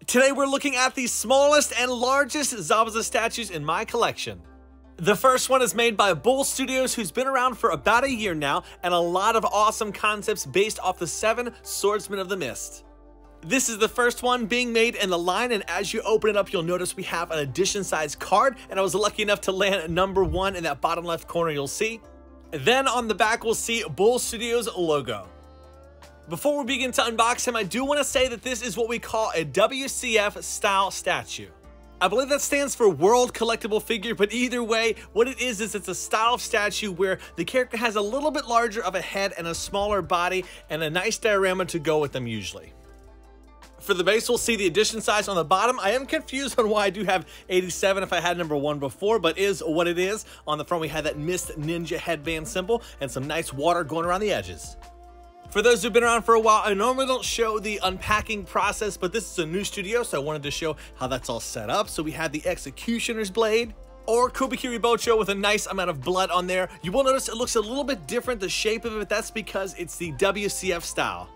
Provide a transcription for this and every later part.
Today we're looking at the smallest and largest Zabuza statues in my collection. The first one is made by Bull Studios, who's been around for about a year now, and a lot of awesome concepts based off the 7 Swordsmen of the Mist. This is the first one being made in the line, and as you open it up, you'll notice we have an edition size card, and I was lucky enough to land number 1 in that bottom left corner you'll see. Then on the back, we'll see Bull Studios logo. Before we begin to unbox him, I do want to say that this is what we call a WCF style statue. I believe that stands for World Collectible Figure, but either way, what it is it's a style of statue where the character has a little bit larger of a head and a smaller body and a nice diorama to go with them usually. For the base, we'll see the edition size on the bottom. I am confused on why I do have 87 if I had number 1 before, but is what it is. On the front, we had that Mist Ninja headband symbol and some nice water going around the edges. For those who've been around for a while, I normally don't show the unpacking process, but this is a new studio, so I wanted to show how that's all set up. So we have the Executioner's Blade, or Kubikiri Bocho with a nice amount of blood on there. You will notice it looks a little bit different, the shape of it. That's because it's the WCF style.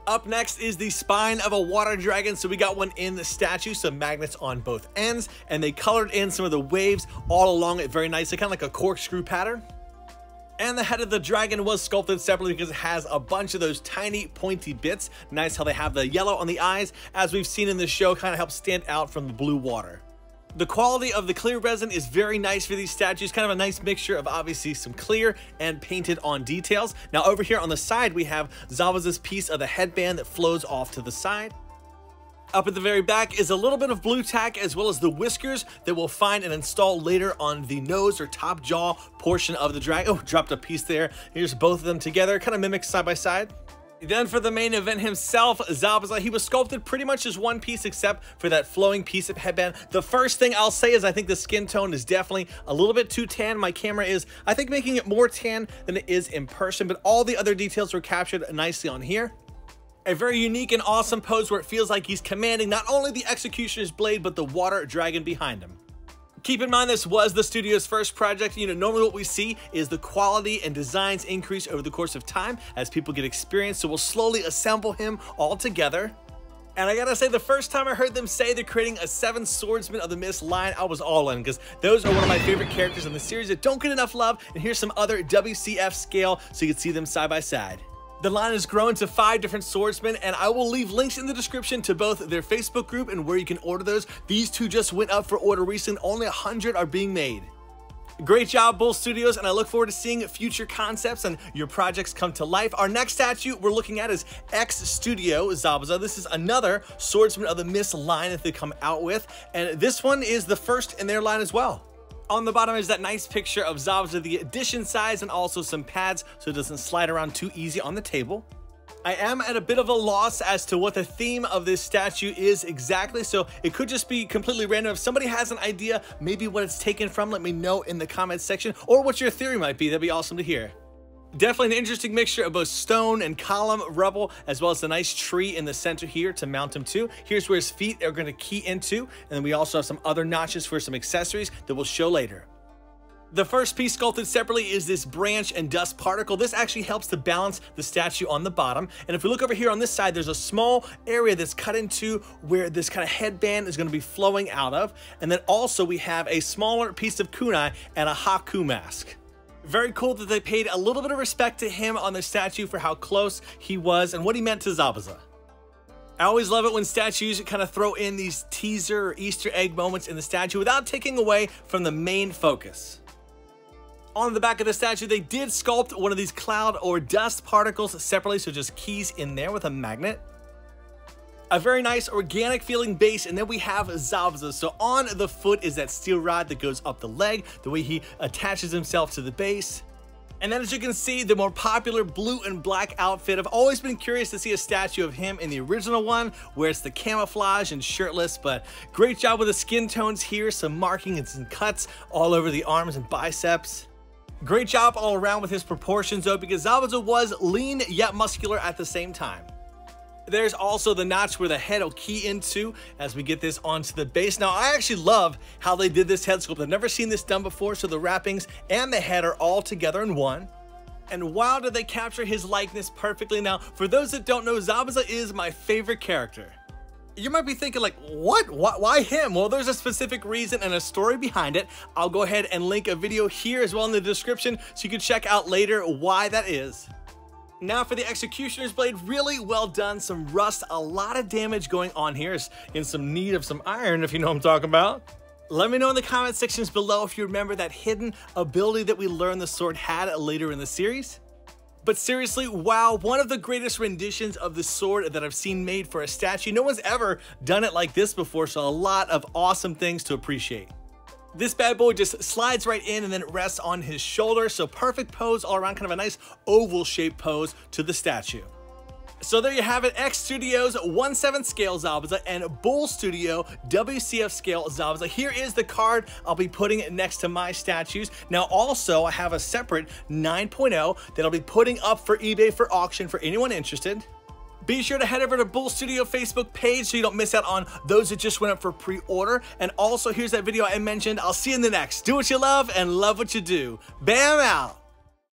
Up next is the spine of a water dragon. So we got one in the statue, some magnets on both ends, and they colored in some of the waves all along it very nicely, kind of like a corkscrew pattern. And the head of the dragon was sculpted separately because it has a bunch of those tiny pointy bits. Nice how they have the yellow on the eyes, as we've seen in this show, kind of helps stand out from the blue water. The quality of the clear resin is very nice for these statues, kind of a nice mixture of obviously some clear and painted on details. Now over here on the side, we have Zabuza's piece of the headband that flows off to the side. Up at the very back is a little bit of blue tack as well as the whiskers that we'll find and install later on the nose or top jaw portion of the dragon. Oh, dropped a piece there. Here's both of them together, kind of mimics side by side. Then for the main event himself, Zabuza, he was sculpted pretty much as one piece except for that flowing piece of headband. The first thing I'll say is I think the skin tone is definitely a little bit too tan. My camera is, I think, making it more tan than it is in person, but all the other details were captured nicely on here. A very unique and awesome pose where it feels like he's commanding not only the Executioner's Blade, but the water dragon behind him. Keep in mind this was the studio's first project. Normally what we see is the quality and designs increase over the course of time as people get experience, so we'll slowly assemble him all together. And I gotta say, the first time I heard them say they're creating a 7 Swordsmen of the Mist line, I was all in, because those are one of my favorite characters in the series that don't get enough love, and here's some other WCF scale so you can see them side by side. The line has grown to 5 different swordsmen, and I will leave links in the description to both their Facebook group and where you can order those. These 2 just went up for order recently. Only 100 are being made. Great job, Bull Studios, and I look forward to seeing future concepts and your projects come to life. Our next statue we're looking at is X Studio Zabuza. This is another Swordsman of the Mist line that they come out with, and this one is the first in their line as well. On the bottom is that nice picture of Zabuza, the edition size, and also some pads so it doesn't slide around too easy on the table. I am at a bit of a loss as to what the theme of this statue is exactly, so it could just be completely random. If somebody has an idea, maybe what it's taken from, let me know in the comments section, or what your theory might be. That'd be awesome to hear. Definitely an interesting mixture of both stone and column rubble, as well as a nice tree in the center here to mount him to. Here's where his feet are going to key into, and then we also have some other notches for some accessories that we'll show later. The first piece sculpted separately is this branch and dust particle. This actually helps to balance the statue on the bottom. And if we look over here on this side, there's a small area that's cut into where this kind of headband is going to be flowing out of. And then also we have a smaller piece of kunai and a Haku mask. Very cool that they paid a little bit of respect to him on the statue for how close he was and what he meant to Zabuza. I always love it when statues kind of throw in these teaser or Easter egg moments in the statue without taking away from the main focus. On the back of the statue, they did sculpt one of these cloud or dust particles separately, so just keys in there with a magnet. A very nice organic feeling base, and then we have Zabuza. So on the foot is that steel rod that goes up the leg, the way he attaches himself to the base. And then as you can see, the more popular blue and black outfit. I've always been curious to see a statue of him in the original one, where it's the camouflage and shirtless, but great job with the skin tones here, some marking and some cuts all over the arms and biceps. Great job all around with his proportions though, because Zabuza was lean yet muscular at the same time. There's also the notch where the head will key into as we get this onto the base. Now, I actually love how they did this head sculpt. I've never seen this done before, so the wrappings and the head are all together in one. And wow, did they capture his likeness perfectly. Now, for those that don't know, Zabuza is my favorite character. You might be thinking like, what? Why him? Well, there's a specific reason and a story behind it. I'll go ahead and link a video here as well in the description so you can check out later why that is. Now for the Executioner's Blade, really well done. Some rust, a lot of damage going on here. It's in some need of some iron, if you know what I'm talking about. Let me know in the comment sections below if you remember that hidden ability that we learned the sword had later in the series. But seriously, wow, one of the greatest renditions of the sword that I've seen made for a statue. No one's ever done it like this before, so a lot of awesome things to appreciate. This bad boy just slides right in and then it rests on his shoulder, so perfect pose all around, kind of a nice oval shaped pose to the statue. So there you have it, X Studios 1/7 scale Zabuza and Bull Studio WCF scale Zabuza. Here is the card I'll be putting next to my statues. Now also I have a separate 9.0 that I'll be putting up for eBay for auction for anyone interested. Be sure to head over to Bull Studio Facebook page so you don't miss out on those that just went up for pre-order. And also here's that video I mentioned. I'll see you in the next. Do what you love and love what you do. Bam out!